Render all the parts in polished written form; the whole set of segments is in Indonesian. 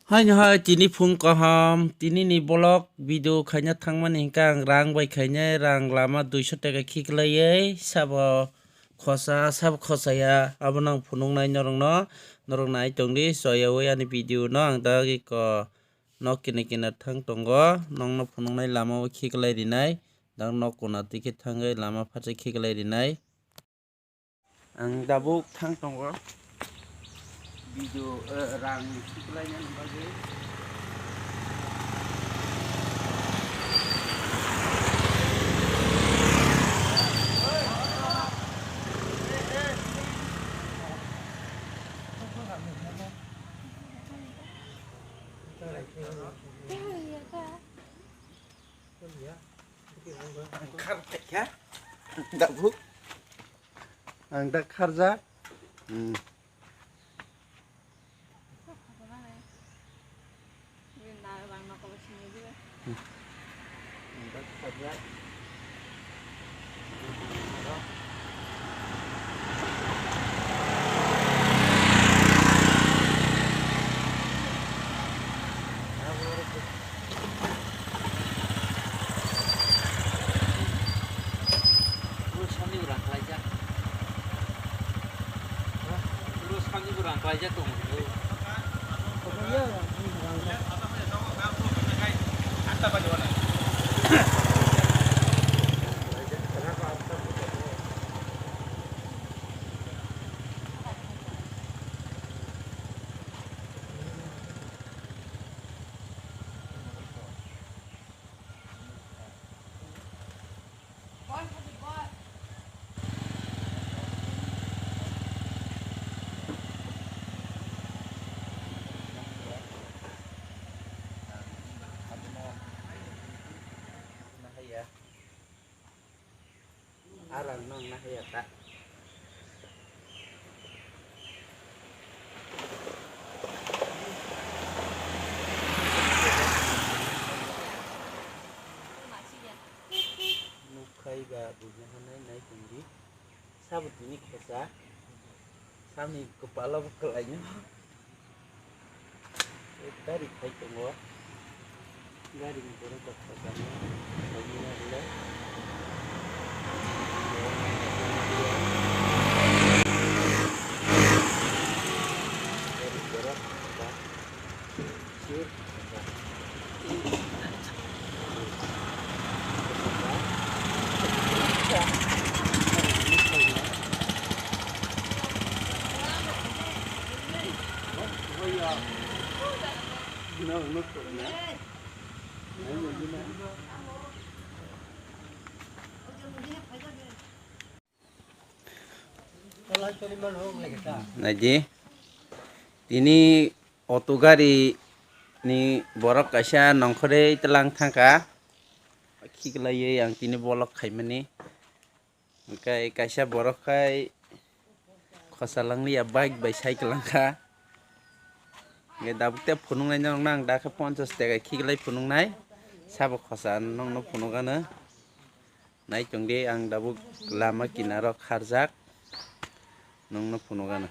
Hai hai tini phung kaham tini ni bolok video khanya thangman hingkang rang bai khanya rang lama 200 taka khiklaiye sab khosa ya abonang phunung nai norong nai tongdi soyawe ani video no ang dagi ko nok kini kina thang tongo nong no phunung nai lama o khiklai rinai dang nok kona tiki thangai lama phache khiklai rinai ang dabuk thang tongo video rang khiklai nya bagi Kartek ya, tak buk, tak kerja, tak kerja. Terus kami berangkat aja tuh. Arang nong nah ya tak. Nukai ga punya hanai naik tinggi. Sabut ini kesa. Sami kepala bekelanya. Dari kai tunggu. Dari negara kesana. Lagi ada. Naji, ini otogari ni borok kaisa nongkhore telang thangka khiklaiye yang tini bolok khaimani kai kaisa borok kai khosalangli ya bike bai cycle langka nge dabukte phunung nai nang da kha 50 taka khiklai phunung nai sabo khosa nong no phunugana nai chongde ang dabuk lama kinaro kharjak nong no phunugana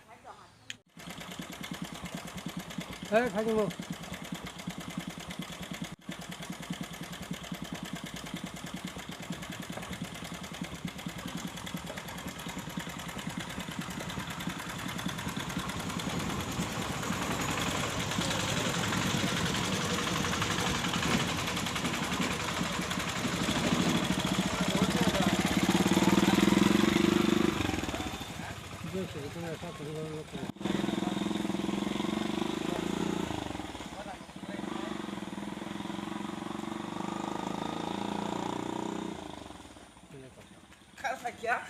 ya.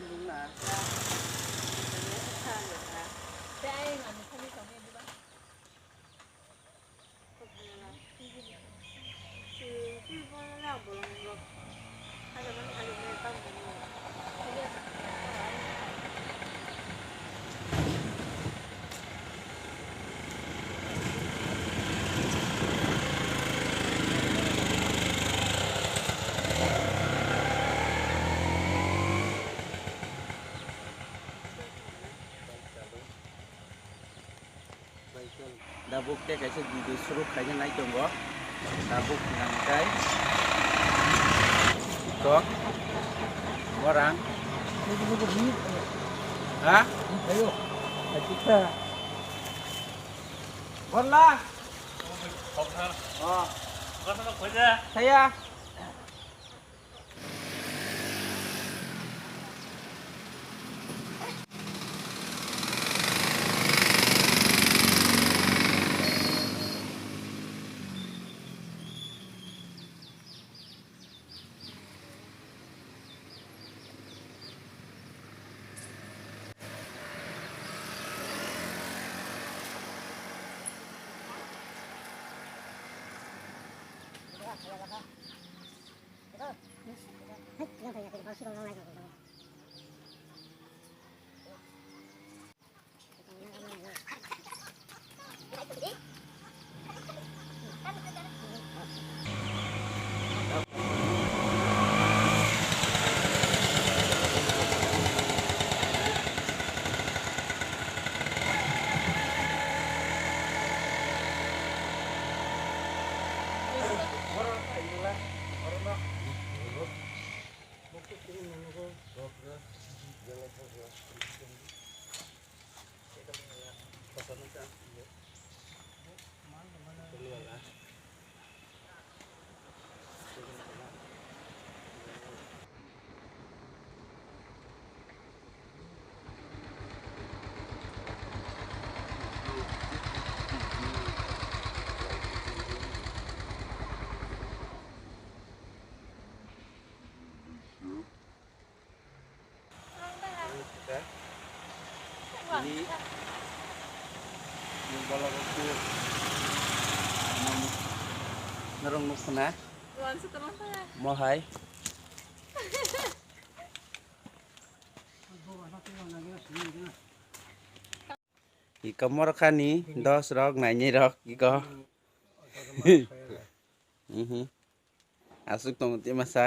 đúng là dabuk cái sự gì đi suru khai nhân này chồng có dabuk làm cái có rang hả con la thấy à ini yung bola ko narong nuk na mo hai i kamor khani 10 rok nai nhai rok ki ko asuk tong ti masa